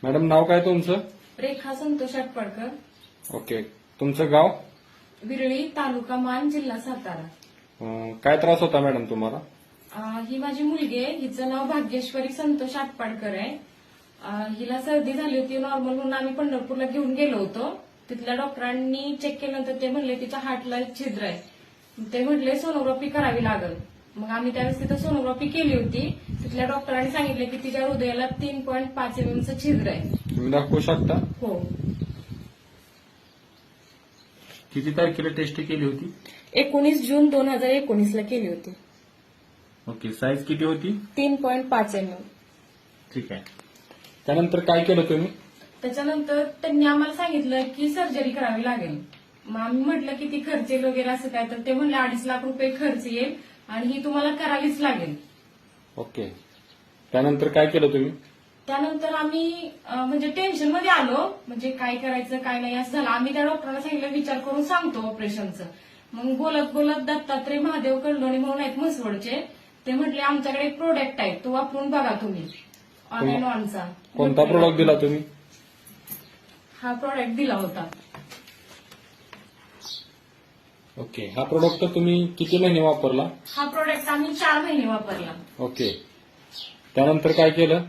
Madam नाव काय तुमचं? रेखा Santosh Atpadkar, okay. तुमचं गाव? विरळी, तालुका मान, जिल्हा सातारा. काय त्रास होता मॅडम तुम्हाला? ही माझी मुलगी आहे. हिचं नाव भाग्येश्वरी संतोष आटपाडकर आहे. हिला सर्दी झाली होती नॉर्मल म्हणून आम्ही पंढरपूरला घेऊन गेलो होतो. तिथल्या डॉक्टरांनी चेक केल्यानंतर ते म्हणले तिच्या हार्टला छिद्र आहे. ते म्हणले सोनोग्राफी करावी लागेल. मग आम्ही त्यावेळेस तिथं सोनोग्राफी केली होती. तिथल्या डॉक्टरांनी सांगितले की तिच्या हृदयाला 3.5 mm छिद्र आहे. तुम्ही दाखवू शकता? हो. किती तारखेला टेस्ट केली होती? 19 जून 2019 ला केली होती. ओके. साईज किती होती? 3.5 mm. ठीक आहे. त्यानंतर काय केलं तुम्ही? त्याच्यानंतर त्यांनी आम्हाला सांगितलं की सर्जरी करावी लागेल. मग आम्ही म्हटलं की ती खर्च येईल वगैरे असं काय, तर ते म्हणले 2.5 लाख रुपये खर्च येईल आणि ही तुम्हाला करावीच लागेल. ओके. त्यानंतर काय केलं तुम्ही? त्यानंतर आम्ही म्हणजे टेन्शन मध्ये आलो, म्हणजे काय करायचं काय नाही असं झालं. आम्ही त्या डॉक्टरांना सांगितलं विचार करून सांगतो ऑपरेशनचं. मग बोलत बोलत दत्तात्रय महादेव कल्लोणी म्हणून आहेत म्हसवडचे, ते म्हटले आमच्याकडे एक प्रोडक्ट आहे तो वापरून बघा तुम्ही, ऑन अँड ऑनचा. कोणता प्रोडक्ट दिला तुम्ही? हा प्रोडक्ट दिला होता. ओके. हा प्रोडक्ट तुम्ही किती महिने वापरला? हा प्रोडक्ट आम्ही 4 महिने वापरला. ओके. त्यानंतर काय केलं?